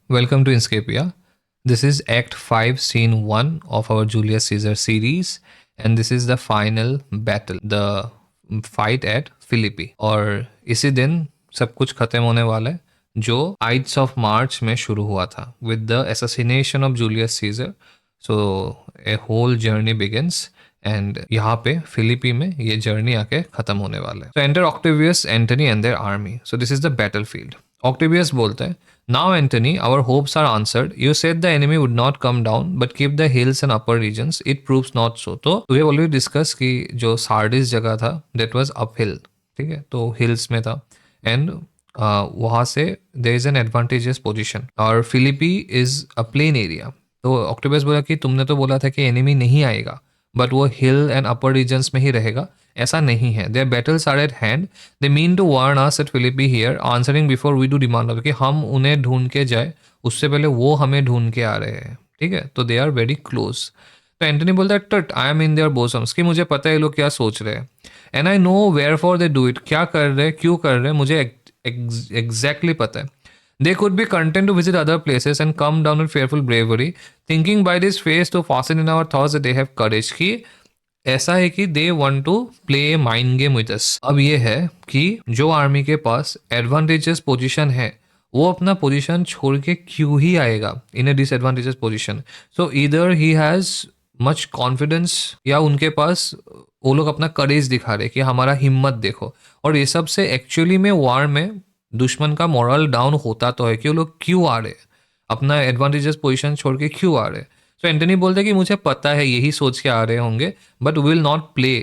welcome to Inscapia. This is Act 5, Scene 1 of our Julius Caesar series, and this is the final battle, the fight at Philippi. और इसी दिन सब कुछ खत्म होने वाला है जो आइड्स ऑफ मार्च में शुरू हुआ था with the assassination of Julius Caesar. So a whole journey begins and यहाँ पे फिलिपी में ये जर्नी आके खत्म होने वाला है. सो enter Octavius, Antony and there army. So this is the battle field. Octavius बोलते हैं, Now, Antony, our hopes are answered. You said the enemy would not come down, but keep the hills and upper regions. It proves not so. तो we have already discussed कि जो Sardis जगह था, that was uphill. ठीक है, तो hills में था, and वहाँ से there is an advantageous position. और Philippi is a plain area. तो ऑक्टोबस बोला कि तुमने तो बोला था कि enemy नहीं आएगा, बट वो हिल एंड अपर रीजन्स में ही रहेगा. ऐसा नहीं है. Their battles are at hand. They mean to warn us at Philippi here, answering before we do demand. कि हम उन्हें ढूंढ के जाए उससे पहले वो हमें ढूंढ के आ रहे हैं. ठीक है, तो दे आर वेरी क्लोज. तो एंटनी बोलता है, टट, आई एम इन देयर बोसम्स, कि मुझे पता है लोग क्या सोच रहे हैं. And I know wherefore they do it, क्या कर रहे हैं, क्यों कर रहे हैं, मुझे एग्जैक्टली पता है. They could be content to visit other places and come down with fearful bravery, thinking by this phase to fasten in our thoughts that they have courage. कि ऐसा है कि they want to play a mind game with us. अब ये है कि जो army के पास एडवांटेजेस पोजीशन है वो अपना पोजीशन छोड़ के क्यों ही आएगा in a disadvantages position. So either he has much confidence या उनके पास वो लोग अपना करेज दिखा रहे कि हमारा हिम्मत देखो. और ये सब से एक्चुअली में वार में दुश्मन का मॉरल डाउन होता तो है कि वो लोग क्यों आ रहे, अपना एडवांटेजेस पोजीशन छोड़ के क्यों आ रहे. तो एंटनी बोलते हैं कि मुझे पता है यही सोच के आ रहे होंगे, but will not play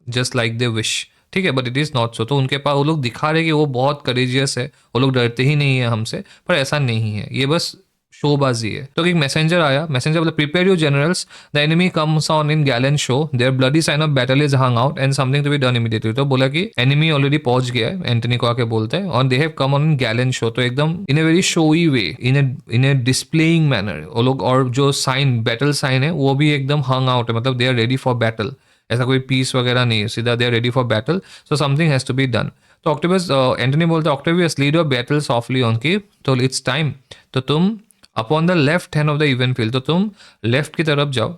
just like they wish. ठीक है, but it is not so. तो उनके पास वो लोग दिखा रहे कि वो बहुत करेजियस है, वो लोग डरते ही नहीं है हमसे, पर ऐसा नहीं है, ये बस शोबाजी है. तो एक मैसेंजर आया. मैसेंजर बोला, prepare you generals, the enemy comes on in gallant show, their bloody sign of battle is hung out and something to be done immediately. तो बोला कि एनिमी ऑलरेडी पहुंच गया है, एंटनी को आके बोलते हैं, और they have come on in gallant show. तो एकदम in a very showy way, in a displaying manner वो लोग. और जो साइन, बैटल साइन है, वो भी एकदम हंग आउट है, मतलब they are ready for battle. ऐसा कोई पीस वगैरह नहीं है, सीधा they are ready for battle. So something has to be done. तो ऑक्टेवियस, एंटनी बोलते हैं, Octavius lead your battle softly on की, तो इट्स टाइम. तो तुम upon the left hand of the even field, तो तुम लेफ्ट की तरफ जाओ.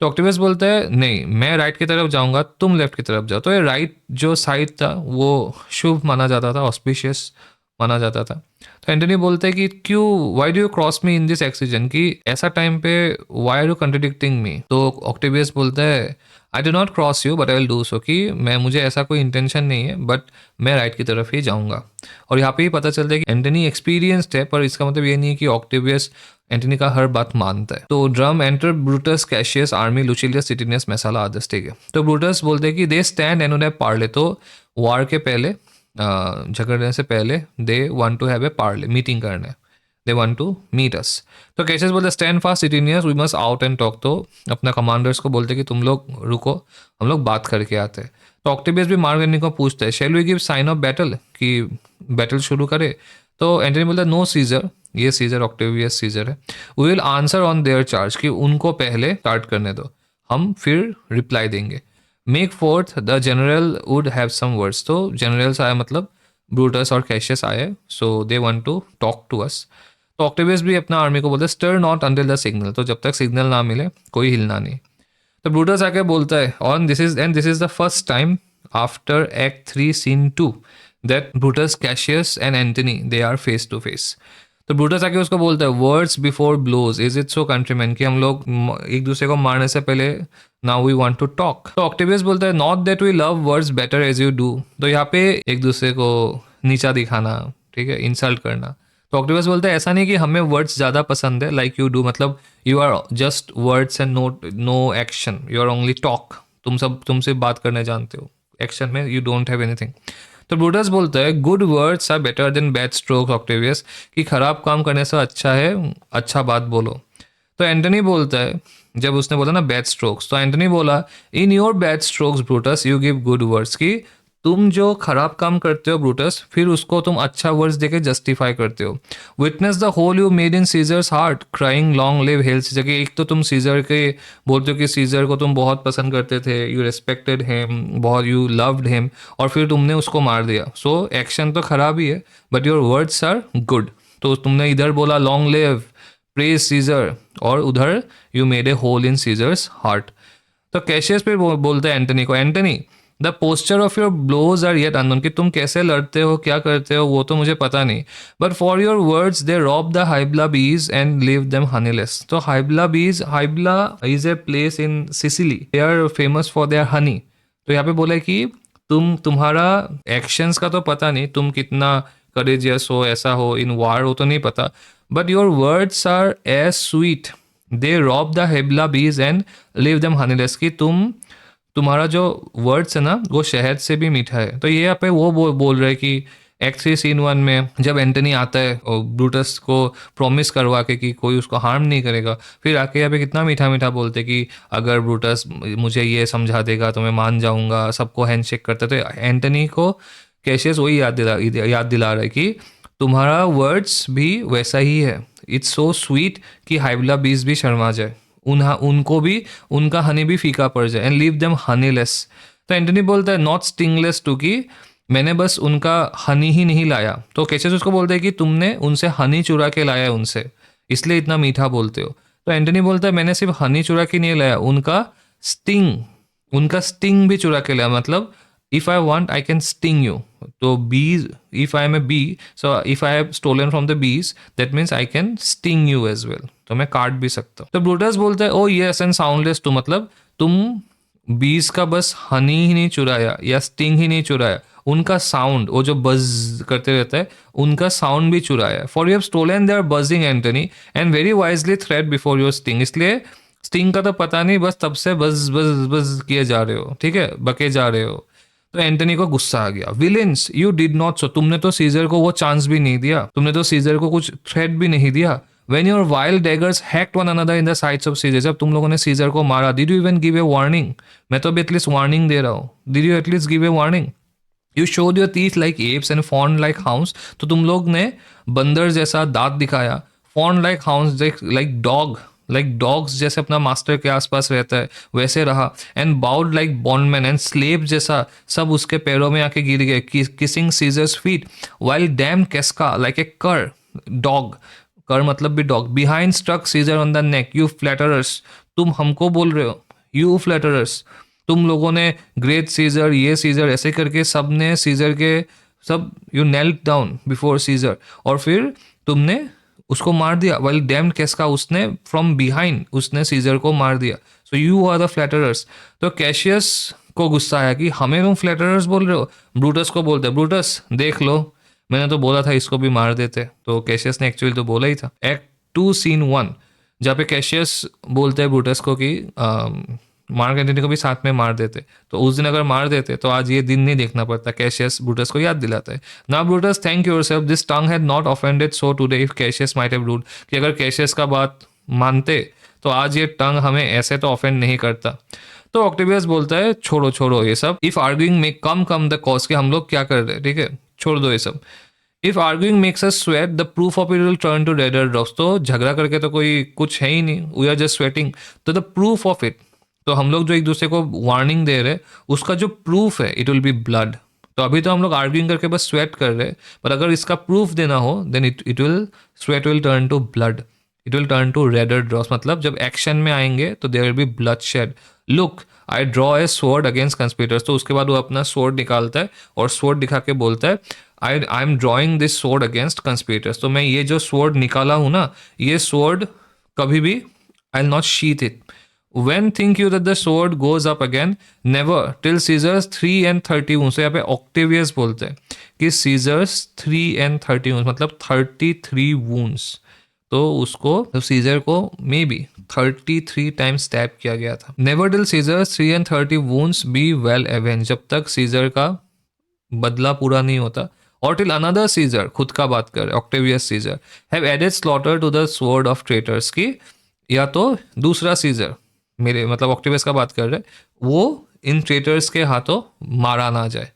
तो ऑक्टेवियस बोलता है, नहीं, मैं राइट की तरफ जाऊंगा, तुम लेफ्ट की तरफ जाओ. तो ये राइट जो साइड था वो शुभ माना जाता था, ऑस्पिशियस माना जाता था. तो एंटनी बोलते हैं कि क्यों, why do you cross me in this excision, कि ऐसा टाइम पे वाई आर यू कंट्रडिक्टिंग मी. तो ऑक्टेवियस बोलता है, I do not cross you but I will do so, कि मुझे ऐसा कोई इंटेंशन नहीं है, बट मैं राइट की तरफ ही जाऊंगा. और यहाँ पे ही पता चलता है कि एंटनी एक्सपीरियंस्ड है, पर इसका मतलब ये नहीं है कि ऑक्टेवियस एंटनी का हर बात मानता है. तो drum enter Brutus, Cassius army, Lucilius, Titinius, Messala, others. ठीक है, तो ब्रूटस बोलते हैं कि दे स्टैंड एंड उन्हें पार्ले. तो वार के पहले, झगड़ने से पहले, they want to have a parley, meeting करना है, they want to meet us. तो कैशियस बोलते stand fast Titinius, we must out and talk. तो अपना कमांडर्स को बोलते कि तुम लोग रुको, हम लोग बात करके आते हैं. तो ऑक्टेवियस भी मार्क एंटनी को पूछता है, shall we give sign of battle, कि बैटल शुरू करे. तो एंटनी बोलता है, नो सीजर, ये सीजर ऑक्टेवियस सीजर है, we will answer on their charge, कि उनको पहले स्टार्ट करने दो, हम फिर रिप्लाई देंगे. Make forth, the general would have some words. तो जनरल्स आए, मतलब ब्रूटस और कैशियस आए, so they want to talk to us. तो ऑक्टेवियस भी अपना आर्मी को बोलते, stir not until the signal, तो जब तक सिग्नल ना मिले कोई हिलना नहीं. तो ब्रूटस आके बोलता है, on this is the first time after act 3 scene 2 that Brutus, Cassius and Antony they are face to face. तो ब्रूटस आके उसको बोलता है, words before blows, is it so countryman, कि हम लोग एक दूसरे को मारने से पहले now we want to talk. तो ऑक्टेवियस बोलता है, not that we love words better as you do. तो यहाँ पे एक दूसरे को नीचा दिखाना, ठीक है, इंसल्ट करना. तो ऑक्टेवियस बोलता है, ऐसा नहीं कि हमें वर्ड्स ज़्यादा पसंद है लाइक यू डू, मतलब you are just words and no action, you are only talk. तुम सिर्फ बात करने जानते हो, एक्शन में यू डोंट हैव एनीथिंग. तो ब्रूटस बोलता है, good words are better than bad strokes Octavius, कि खराब काम करने से अच्छा है अच्छा बात बोलो. तो एंटनी बोलता है, जब उसने बोला ना बैड स्ट्रोक्स, तो एंटनी बोला, in your bad strokes Brutus you give good words, की तुम जो खराब काम करते हो ब्रूटस, फिर उसको तुम अच्छा वर्ड्स देके जस्टिफाई करते हो. Witness the hole you made in Caesar's heart, crying long live health. जगह एक तो तुम सीजर के बोलते हो कि सीजर को तुम बहुत पसंद करते थे, यू रेस्पेक्टेड हिम, बहुत यू लव्ड हिम, और फिर तुमने उसको मार दिया. सो एक्शन तो खराब ही है, but your words are good. तो तुमने इधर बोला लॉन्ग लिव, प्रेज सीजर, और उधर you made a hole in Caesar's heart. तो कैशियस पे बोलते हैं एंटनी को, Antony the posture of your blows are yet unknown, कि तुम कैसे लड़ते हो, क्या करते हो, वो तो मुझे पता नहीं, but for your words they rob the Hybla bees and leave them honeyless. तो Hybla bees, Hybla is a place in Sicily, they are famous for their honey. तो यहाँ पे बोला कि तुम्हारा एक्शंस का तो पता नहीं, तुम कितना करेजियस हो, ऐसा हो इन वार, वो तो नहीं पता, but your words are as sweet, they rob the Hybla bees and live them हनीलेस, कि तुम्हारा जो वर्ड्स है ना वो शहद से भी मीठा है। तो ये यहाँ पे वो बोल रहे हैं कि एक्ट 3 सीन 1 में जब एंटनी आता है और ब्रूटस को प्रॉमिस करवा के कि कोई उसको हार्म नहीं करेगा, फिर आके यहाँ पे कितना मीठा मीठा बोलते कि अगर ब्रूटस मुझे ये समझा देगा तो मैं मान जाऊंगा, सबको हैंडशेक करते। तो एंटनी को कैशियस वही याद दिला रहा है कि तुम्हारा वर्ड्स भी वैसा ही है, इट्स सो स्वीट कि हाइबला बीज भी शर्मा जाए, उनको भी उनका हनी भी फीका पड़ जाए, एंड लीव देम हनीलेस। तो एंटनी बोलता है नॉट स्टिंगलेस टू, कि मैंने बस उनका हनी ही नहीं लाया। तो कैशियस उसको बोलता है कि तुमने उनसे हनी चुरा के लाया उनसे, इसलिए इतना मीठा बोलते हो। तो एंटनी बोलता है मैंने सिर्फ हनी चुरा के नहीं लाया, उनका स्टिंग भी चुरा के लाया, मतलब if I want I can sting you। तो bees, if I am a bee, so if I have stolen from the bees that means I can sting you as well, तो मैं काट भी सकता हूँ। तो ब्रूटस बोलता है O yes and soundless too, मतलब तुम बीज का बस हनी ही नहीं चुराया या स्टिंग ही नहीं चुराया, उनका साउंड, वो जो बज करते रहता है उनका साउंड भी चुराया। For you have stolen their buzzing Antony and very wisely threat before your sting, इसलिए स्टिंग का तो पता नहीं, बस तब से बज बज बज किए जा रहे हो, ठीक है, बके जा रहे हो। तो एंटनी को गुस्सा आ गया, villains you did not so, तुमने तो सीजर को वो चांस भी नहीं दिया, तुमने तो सीजर को कुछ थ्रेट भी नहीं दिया। When your wild daggers hacked one another in the sides of Caesar, जब तुम लोगों ने सीजर को मारा, did you even give a warning? मैं तो अभी एटलीस्ट वार्निंग दे रहा हूँ, did you at least give a warning? You showed your teeth like apes and fawned like hounds, तो तुम लोग ने बंदर जैसा दांत दिखाया, fawned like hounds, like dogs जैसे अपना मास्टर के आसपास रहता है वैसे रहा, and bowed like bondman and slave जैसा सब उसके पैरों में आके गिर गए, kissing Caesar's feet, while damned Casca like a cur dog, cur मतलब भी dog, behind struck Caesar on the neck, you flatterers, तुम हमको बोल रहे हो, यू फ्लैटरर्स, तुम लोगों ने ग्रेट सीजर, ये सीजर, ऐसे करके सब ने सीजर के सब, you knelt down before Caesar, और फिर तुमने उसको मार दिया, वेल डैम्ड कैस्का, उसने फ्रॉम बिहाइंड उसने सीजर को मार दिया, सो यू आर द फ्लैटरर्स। तो कैशियस को गुस्सा आया कि हमें तुम फ्लैटरर्स बोल रहे हो। ब्रूटस को बोलते, ब्रूटस देख लो, मैंने तो बोला था इसको भी मार देते। तो कैशियस ने एक्चुअली तो बोला ही था। एक्ट 2 सीन 1 जहाँ पे कैशियस बोलते हैं ब्रूटस को कि मार्क एंटनी को भी साथ में मार देते, तो उस दिन अगर मार देते तो आज ये दिन नहीं देखना पड़ता। कैशियस ब्रूटस को याद दिलाता है, now Brutus thank yourself, this tongue had not offended so today if Cassius might have ruled, कि अगर कैशियस का बात मानते तो आज ये टंग हमें ऐसे तो ऑफेंड नहीं करता। तो ऑक्टेवियस बोलता है छोड़ो छोड़ो ये सब, इफ आर्ग्यूइंग में कम द कॉज, के हम लोग क्या कर रहे हैं, ठीक है, छोड़ दो ये सब। If arguing makes us sweat the proof of it will turn to redder drops, तो झगड़ा करके तो कोई कुछ है ही नहीं, वी आर जस्ट स्वेटिंग, तो द प्रूफ ऑफ इट, तो हम लोग जो एक दूसरे को वार्निंग दे रहे उसका जो प्रूफ है इट विल बी ब्लड। तो अभी तो हम लोग आर्ग्यूइंग करके बस स्वेट कर रहे हैं, पर अगर इसका प्रूफ देना हो then it will sweat will turn to blood, it will turn to redder drops, मतलब जब एक्शन में आएंगे तो there will be bloodshed. Look I draw a sword against conspirators, तो उसके बाद वो अपना स्वॉर्ड निकालता है और स्वॉर्ड दिखा के बोलता है I am drawing this sword against conspirators, तो मैं ये जो स्वॉर्ड निकाला हूँ ना, ये स्वॉर्ड कभी भी I will not sheath it. When think you that the sword goes up again? Never till Caesar's 3 and 30 wounds। तो यहाँ पे ऑक्टेवियस बोलते हैं कि Caesar's 3 and 30 wounds मतलब 33 wounds, तो उसको तो सीजर को मे बी 33 टाइम्स स्टैब किया गया था। Never till Caesar's 3 and 30 wounds be well avenged, जब तक सीजर का बदला पूरा नहीं होता, और टिल अनदर सीजर, खुद का बात कर Octavius Caesar, have added slaughter to the sword of traitors, की या तो दूसरा सीजर, मेरे मतलब ऑक्टेवियस का बात कर रहे, वो इन ट्रेटर्स के हाथों मारा ना जाए।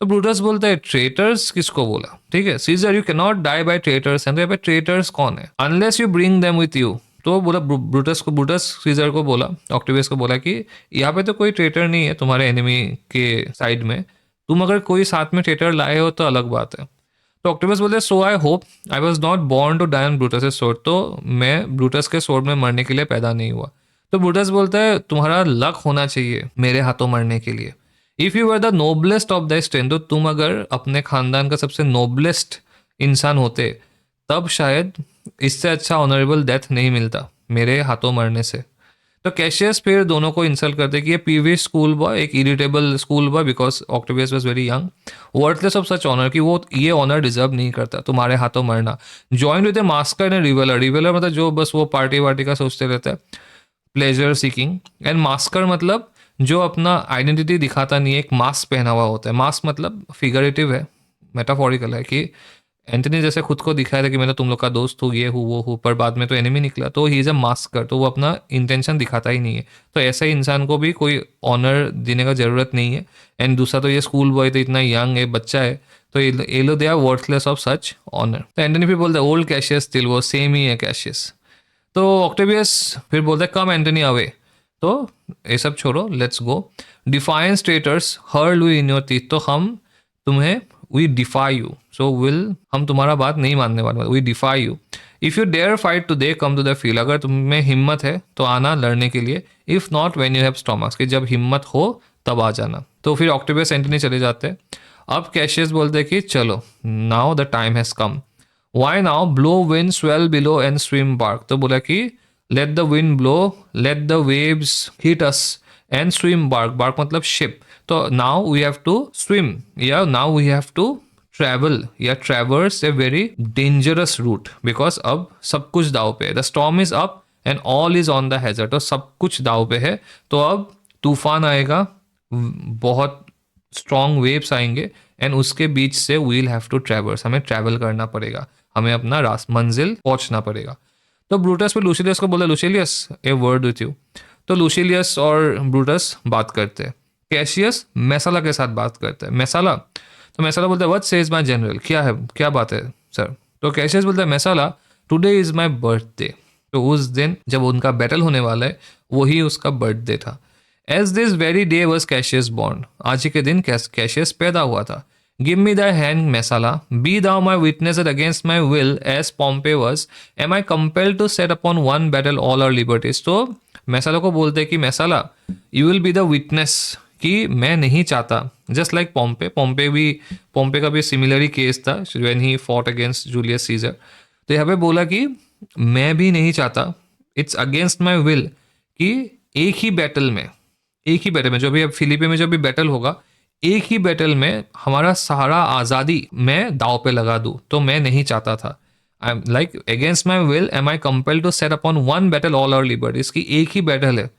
तो ब्रूटस बोलता है ट्रेटर्स किसको बोला, ठीक है, Caesar you can not die by traitors, तो यहाँ पे ट्रेटर्स कौन है, unless you bring them with you. तो बोला ब्रूटस सीजर को बोला, ऑक्टेवियस को बोला कि यहाँ पे तो कोई ट्रेटर नहीं है तुम्हारे एनिमी के साइड में, तुम अगर कोई साथ में ट्रेटर लाए हो तो अलग बात है। तो ऑक्टोपस बोलते so I hope I was not born to die on Brutus sword, तो मैं ब्रूटस के स्वॉर्ड में मरने के लिए पैदा नहीं हुआ। तो ब्रूटस बोलता है तुम्हारा लक होना चाहिए मेरे हाथों मरने के लिए। If you are the noblest of the strain, तो तुम अगर अपने खानदान का सबसे नोबलेस्ट इंसान होते तब शायद इससे अच्छा ऑनरेबल डेथ नहीं मिलता मेरे हाथों मरने से। तो कैशियस फिर दोनों को इंसल्ट करते कि ये पीवी स्कूल बॉय, एक irritable school boy, because Octavius was very young, worthless of such honour, कि वो ये ऑनर डिजर्व नहीं करता तुम्हारे हाथों मरना। Join with a masker and reveller, reveller मतलब जो बस वो पार्टी वार्टी का सोचते रहता है, प्लेजर सीकिंग, एंड मास्कर मतलब जो अपना आइडेंटिटी दिखाता नहीं है, एक मास्क पहना हुआ होता है। मास्क मतलब फिगरेटिव है, मेटाफोरिकल है, कि एंथनी जैसे खुद को दिखाया था कि मैं तो तुम लोग का दोस्त हूँ, ये हूँ वो हूँ, पर बाद में तो एनिमी निकला, तो ही इज अ मास्कर, तो वो अपना इंटेंशन दिखाता ही नहीं है। तो ऐसे ही इंसान को भी कोई ऑनर देने का जरूरत नहीं है। एंड दूसरा तो ये स्कूल बॉय तो इतना यंग है, बच्चा है, तो ये लो they are worthless of such honour. तो एंटनी फिर बोलते ओल्ड कैशियस स्टिल, वो सेम ही है कैशियस। तो ऑक्टेवियस फिर बोलते कम एंटनी अवे, तो ये सब छोड़ो, let's go. Defiance traitors hurl we in your teeth, तो हम तुम्हें, we defy you, so will, हम तुम्हारा बात नहीं मानने वाले, we defy you. If you dare fight today come to the field, अगर तुम्हें हिम्मत है तो आना लड़ने के लिए। If not when you have stomachs, कि जब हिम्मत हो तब आ जाना। तो फिर ऑक्टेवियस एंटनी चले जाते हैं। अब कैशियस बोलते हैं कि चलो now the time has come, why now blow wind swell billow and swim bark, तो बोला कि let the wind blow, let the waves hit us and swim bark, bark मतलब शिप, तो now we have to swim, या now we have to travel या traverse a very dangerous route, because अब सब कुछ दाव पे है। The storm is up and all is on the hazard, तो सब कुछ दाव पे है, तो अब तूफान आएगा, बहुत स्ट्रॉन्ग वेव्स आएंगे, एंड उसके बीच से वील हैव टू ट्रैवर्स, हमें ट्रैवल करना पड़ेगा, हमें अपना मंजिल पहुंचना पड़ेगा। तो ब्रूटस पे लूसिलियस को बोला लूसिलियस ए वर्ड विथ यू। तो लूसिलियस और ब्रूटस बात करते हैं। कैशियस मैसाला के साथ बात करते हैं। मैसाला, तो मैसाला बोलता है व्हाट सेज माय जनरल, क्या है, क्या बात है सर। तो कैशियस बोलता है मैसाला टुडे इज माय बर्थडे, तो उस दिन जब उनका बैटल होने वाला है वही उसका बर्थडे था। As this very day was Cassius born, आज ही के दिन कैशियस पैदा हुआ था। Give me the hand Messala, be thou my witness against my will as Pompey was, am I compelled to set upon one battle all our liberties. तो Messala को बोलते हैं कि Messala you will be the witness, कि मैं नहीं चाहता, just like पॉम्पे, पॉम्पे का भी सिमिलर केस था when he fought against Julius Caesar. तो यहाँ पे बोला कि मैं भी नहीं चाहता, इट्स अगेंस्ट माई विल, कि एक ही बैटल में जो भी अब फिलिपी में जो भी बैटल होगा, एक ही बैटल में हमारा सारा आज़ादी मैं दाव पे लगा दूँ, तो मैं नहीं चाहता था। I am like against my will am I compel to set upon one battle all our liberty, इसकी एक ही बैटल है,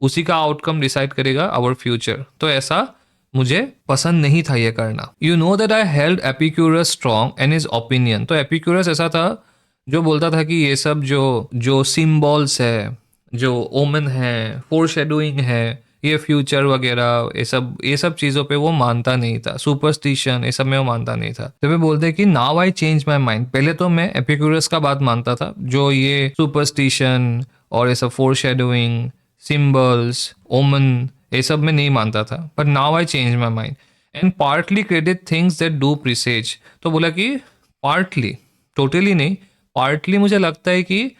उसी का आउटकम डिसाइड करेगा आवर फ्यूचर, तो ऐसा मुझे पसंद नहीं था ये करना। You know that I held Epicurus strong and his opinion, तो एपिक्यूरस ऐसा था जो बोलता था कि ये सब जो सिम्बॉल्स है, जो ओमन है, फोरशैडोइंग है, ये फ्यूचर वगैरह, ये सब चीज़ों पे वो मानता नहीं था। सुपरस्टिशन ये सब में वो मानता नहीं था। तो वे बोलते हैं कि now I change my mind, पहले तो मैं एपिक्यूरस का बात मानता था, जो ये सुपरस्टिशन और ये सब फोरशैडोइंग, सिम्बल्स, ओमन, ये सब में नहीं मानता था, but now I change my mind and partly credit things that do presage. तो बोला कि पार्टली, टोटली नहीं, पार्टली मुझे लगता है कि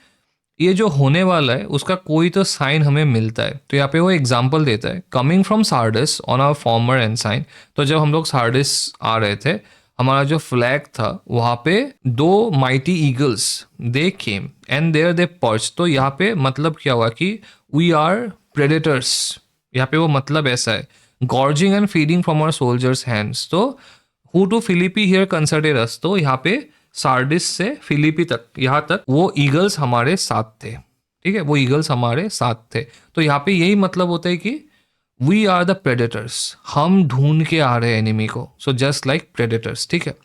ये जो होने वाला है उसका कोई तो साइन हमें मिलता है। तो यहाँ पे वो एग्जाम्पल देता है, coming from Sardis on our former and sign. तो जब हम लोग सार्डिस आ रहे थे, हमारा जो फ्लैग था वहाँ पे दो mighty eagles they came and there they perch. तो यहाँ पे मतलब क्या हुआ कि वी आर प्रेडेटर्स, यहाँ पे वो मतलब ऐसा है, gorging and feeding from our soldiers hands. तो who to Philippi here consorted us, तो यहाँ पे सार्डिस से फिलिपी तक, यहाँ तक वो ईगल्स हमारे साथ थे, ठीक है, वो ईगल्स हमारे साथ थे। तो यहाँ पे यही मतलब होता है कि वी आर द प्रेडेटर्स, हम ढूंढ के आ रहे हैं एनिमी को, सो जस्ट लाइक प्रेडेटर्स, ठीक है।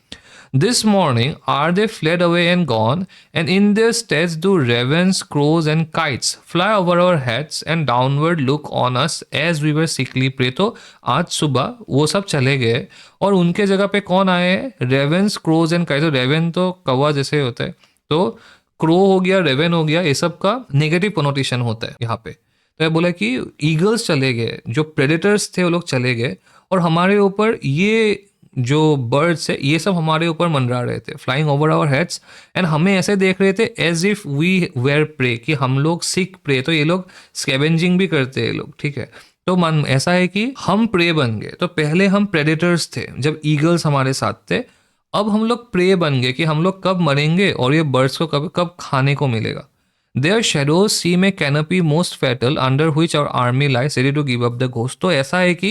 This morning are they fled away and gone, and in their steads do ravens, crows, and kites fly over our heads and downward look on us as we were sickly prey। तो आज सुबह वो सब चले गए और उनके जगह पे कौन आए हैं? Ravens, crows and kites. तो रेवन तो कौवा जैसे होता है, तो क्रो हो गया, रेवन हो गया, ये सब का नेगेटिव कोनोटेशन होता है यहाँ पे। तो ये बोला कि ईगल्स चले गए, जो प्रेडेटर्स थे वो लोग चले गए, और हमारे ऊपर ये जो बर्ड्स है ये सब हमारे ऊपर मंडरा रहे थे, flying over our heads, and हमें ऐसे देख रहे थे as if we were prey, कि हम लोग सीक प्रे, तो ये लोग स्कैवेंजिंग भी करते हैं लोग, ठीक है। तो मन ऐसा है कि हम प्रे बन गए, तो पहले हम प्रेडेटर्स थे जब ईगल्स हमारे साथ थे, अब हम लोग प्रे बन गए कि हम लोग कब मरेंगे और ये बर्ड्स को कब कब खाने को मिलेगा। Their shadows seem a canopy most fatal under which our army lies ready to give up the ghost। तो ऐसा है कि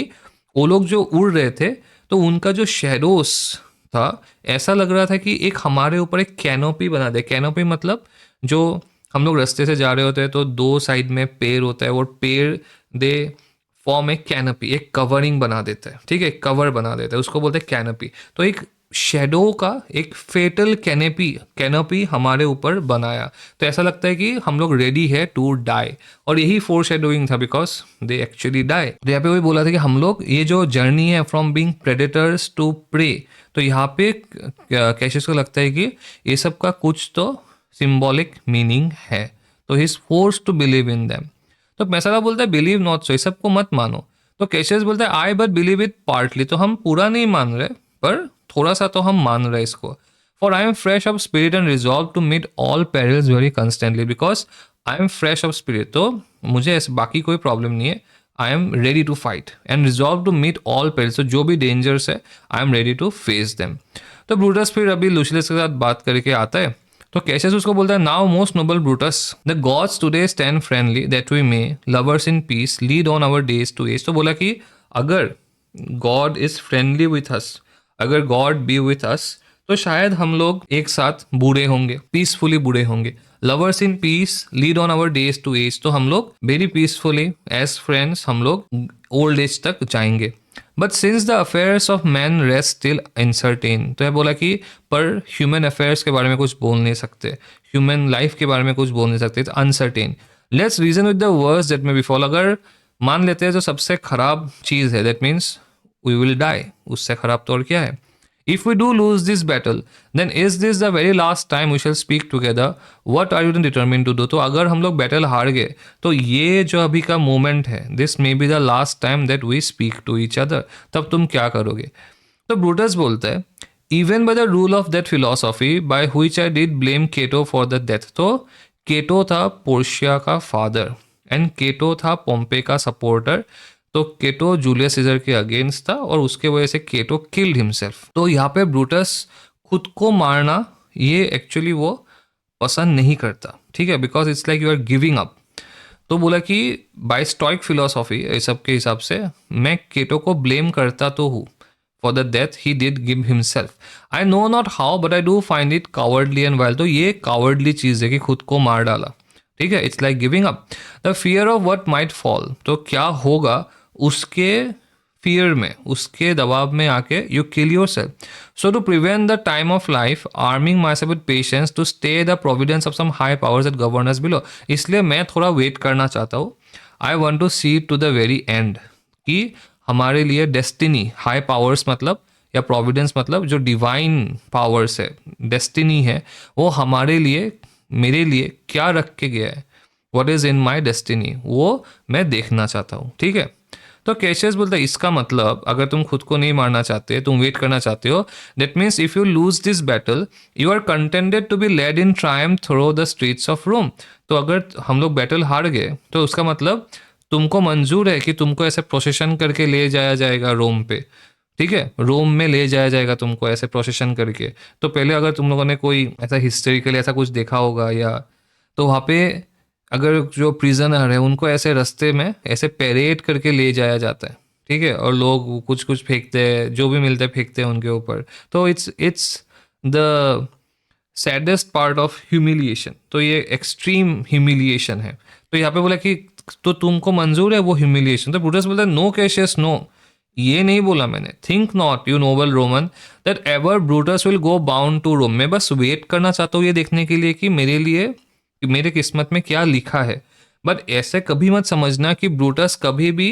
वो लोग जो उड़ रहे थे तो उनका जो शेडोस था, ऐसा लग रहा था कि एक हमारे ऊपर एक कैनोपी बना दे। कैनोपी मतलब जो हम लोग रास्ते से जा रहे होते हैं तो दो साइड में पेड़ होता है, वो पेड़ दे फॉर्म एक कैनोपी, एक कवरिंग बना देता है, ठीक है, कवर बना देता है, उसको बोलते हैं कैनोपी। तो एक शेडो का एक फेटल कैनोपी हमारे ऊपर बनाया, तो ऐसा लगता है कि हम लोग रेडी है टू डाई, और यही फोर शेडोइंग था बिकॉज दे एक्चुअली डाई। तो यहाँ पे वही बोला था कि हम लोग ये जो जर्नी है from being predators to prey, तो यहाँ पे कैशियस को लगता है कि ये सब का कुछ तो सिंबॉलिक मीनिंग है, तो he is forced to believe in them. तो मैसाला बोलता है बिलीव नॉट सो, ये सबको मत मानो। तो कैशियस बोलता है आई बट बिलीव इट पार्टली, तो हम पूरा नहीं मान रहे पर थोड़ा सा तो हम मान रहे इसको। For I am fresh of spirit and resolve to meet all perils very constantly, because I am fresh of spirit, तो मुझे ऐसे बाकी कोई प्रॉब्लम नहीं है। I am ready to fight and resolve to meet all perils, तो जो भी डेंजर्स है I am ready to face them. तो ब्रूटस फिर अभी लुशियस के साथ बात करके आता है, तो कैशियस उसको बोलता है now most noble Brutus, the gods today stand friendly that we may lovers in peace lead on our days to age. तो बोला कि अगर God is friendly with us, अगर गॉड बी विथ अस, तो शायद हम लोग एक साथ बूढ़े होंगे, पीसफुली बूढ़े होंगे। Lovers in peace lead on our days to age, तो हम लोग वेरी पीसफुली एज फ्रेंड्स हम लोग ओल्ड एज तक जाएंगे। But since the affairs of man rest still uncertain, तो यह बोला कि पर ह्यूमन अफेयर्स के बारे में कुछ बोल नहीं सकते, ह्यूमन लाइफ के बारे में कुछ बोल नहीं सकते, uncertain. Let's reason with the worst that may befall, अगर मान लेते हैं जो सबसे खराब चीज़ है, that means we will die, उससे खराब तो और क्या है। If we do lose this battle, then is this the very last time we shall speak together? What are you determined to do? तो अगर हम लोग बैटल हार गए तो ये जो अभी का मोमेंट है, this may be the last time that we speak to each other, तब तुम क्या करोगे। तो ब्रूटस बोलता है even by the rule of that philosophy by which I did blame Cato for the death, तो केटो था पोर्शिया का फादर एंड केटो था पोम्पे का सपोर्टर, तो केटो जूलियस सीजर के अगेंस्ट था और उसके वजह से केटो किल्ड हिमसेल्फ। तो यहाँ पे ब्रूटस खुद को मारना ये एक्चुअली वो पसंद नहीं करता, ठीक है, because it's like you are giving up. तो बोला कि बाय स्टोइक फिलोसॉफी इस सब के हिसाब से मैं केटो को ब्लेम करता तो हूँ for the death he did give himself, I know not how but I do find it cowardly and wild. तो ये कावर्डली चीज़ है कि खुद को मार डाला, ठीक है, it's like giving up. The fear of what might fall, तो क्या होगा उसके फियर में, उसके दबाव में आके you kill yourself. So to prevent the time of life arming myself with patience to stay the providence of some high powers that govern us below, इसलिए मैं थोड़ा वेट करना चाहता हूँ। I want to see to the very end, कि हमारे लिए destiny, high powers मतलब या प्रोविडेंस मतलब जो डिवाइन पावर्स है, डेस्टिनी है, वो हमारे लिए, मेरे लिए क्या रख के गया है, what is in my destiny, वो मैं देखना चाहता हूँ, ठीक है। तो कैशियस बोलता है इसका मतलब अगर तुम खुद को नहीं मारना चाहते, तुम वेट करना चाहते हो, that means if you lose this battle you are contented to be led in triumph through the streets of Rome. तो अगर हम लोग बैटल हार गए तो उसका मतलब तुमको मंजूर है कि तुमको ऐसे प्रोसेशन करके ले जाया जाएगा रोम पे, ठीक है, रोम में ले जाया जाएगा तुमको ऐसे प्रोसेशन करके। तो पहले अगर तुम लोगों ने कोई ऐसा हिस्टोरिकली ऐसा कुछ देखा होगा, या तो वहाँ पे अगर जो प्रिजनर है उनको ऐसे रास्ते में ऐसे पैरेड करके ले जाया जाता है, ठीक है, और लोग कुछ कुछ फेंकते हैं, जो भी मिलते हैं फेंकते हैं उनके ऊपर। तो it's the saddest part of humiliation, तो ये एक्सट्रीम ह्यूमिलिएशन है। तो यहाँ पे बोला कि तो तुमको मंजूर है वो ह्यूमिलिएशन। तो ब्रूटस बोलता है नो कैशियस नो, ये नहीं बोला मैंने। Think not you noble Roman that ever Brutus will go bound to Rome, मैं बस वेट करना चाहता हूँ ये देखने के लिए कि मेरे लिए मेरे किस्मत में क्या लिखा है, बट ऐसे कभी मत समझना कि ब्रूटस कभी भी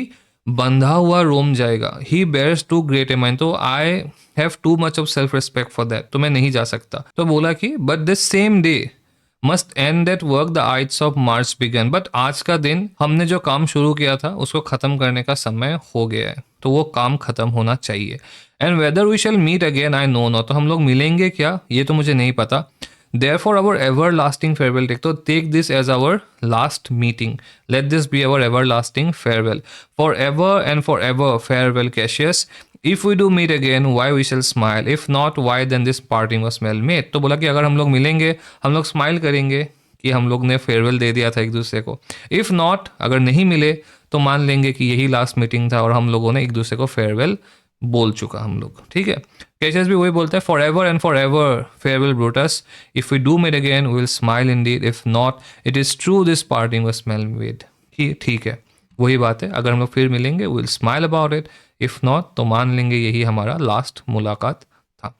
बंधा हुआ रोम जाएगा। He bears too great a mind, तो I have too much of self respect for that, तो मैं नहीं जा सकता। तो बोला कि but this same day must end that work the ides of March begun, बट आज का दिन हमने जो काम शुरू किया था उसको खत्म करने का समय हो गया है, तो वो काम खत्म होना चाहिए। And whether we shall meet again I know not, तो हम लोग मिलेंगे क्या ये तो मुझे नहीं पता। Therefore, our everlasting farewell take. So take this as our last meeting. Let this be our everlasting farewell. Forever and forever farewell, Cassius. If we do meet again, why we shall smile? If not, why then this parting was well made? तो बोला कि अगर हम लोग मिलेंगे हम लोग smile करेंगे कि हम लोग ने फेयरवेल दे दिया था एक दूसरे को। इफ़ नॉट, अगर नहीं मिले तो मान लेंगे कि यही लास्ट मीटिंग था और हम लोगों ने एक दूसरे को फेयरवेल बोल चुका हम लोग, ठीक है। कैशियस भी वही बोलता है, for ever and for ever farewell Brutus, if we do met again we will smile indeed, if not it is true this parting was smell made. ठीक है, वही बात है, अगर हम लोग फिर मिलेंगे we will smile about it, if not तो मान लेंगे यही हमारा लास्ट मुलाकात था।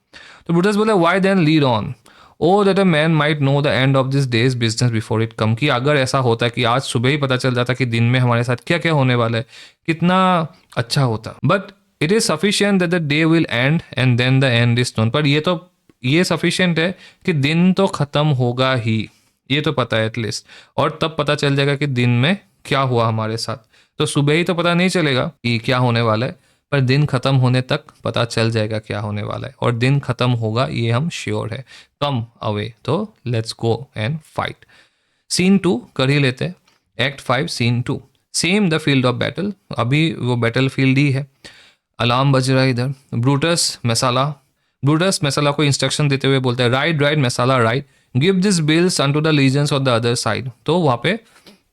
तो ब्रूटस बोले, why then lead on, O that a man might know the end of this day's business before it come, कि अगर ऐसा होता कि आज सुबह ही पता चल जाता कि दिन में हमारे साथ क्या क्या होने वाला है, कितना अच्छा होता। But it is sufficient that the day will end and then the end is known, पर ये सफिशियंट है कि दिन तो खत्म होगा ही, ये तो पता है एटलीस्ट, और तब पता चल जाएगा कि दिन में क्या हुआ हमारे साथ। तो सुबह ही तो पता नहीं चलेगा कि क्या होने वाला है, पर दिन खत्म होने तक पता चल जाएगा क्या होने वाला है, और दिन खत्म होगा ये हम श्योर है। कम अवे, तो let's go and fight. Scene 2 कर ही लेते हैं, act 5 scene 2। Same the field of battle, अभी वो बैटल फील्ड ही है। अलार्म बज रहा है इधर। ब्रूटस मैसाला को इंस्ट्रक्शन देते हुए बोलता है, right Messala right, give this bills unto the legends of the other side. तो वहाँ पे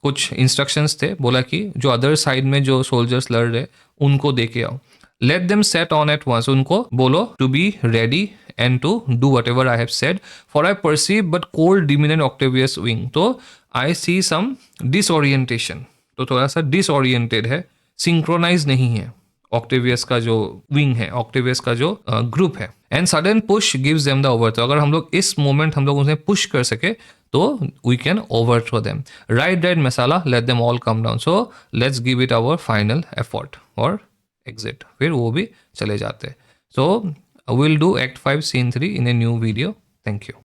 कुछ इंस्ट्रक्शंस थे, बोला कि जो अदर साइड में जो सोल्जर्स लड़ रहे उनको दे के आओ। Let them set on at once, उनको बोलो to be ready and to do whatever I have said, for I perceive but cold demeanour Octavius wing. तो आई सी सम डिसओरिएंटेशन, तो थोड़ा सा डिसओरिएंटेड है, सिंक्रोनाइज नहीं है Octavius का जो विंग है, ऑक्टेवियस का जो ग्रुप है। And sudden push gives them the over, तो अगर हम लोग इस मोमेंट हम लोग उन्हें पुश कर सके तो we can overthrow them. Right Messala, let them all come down, so let's give it our final effort और एग्जिट। फिर वो भी चले जाते। So will do act 5 scene 3 in a new video. Thank you.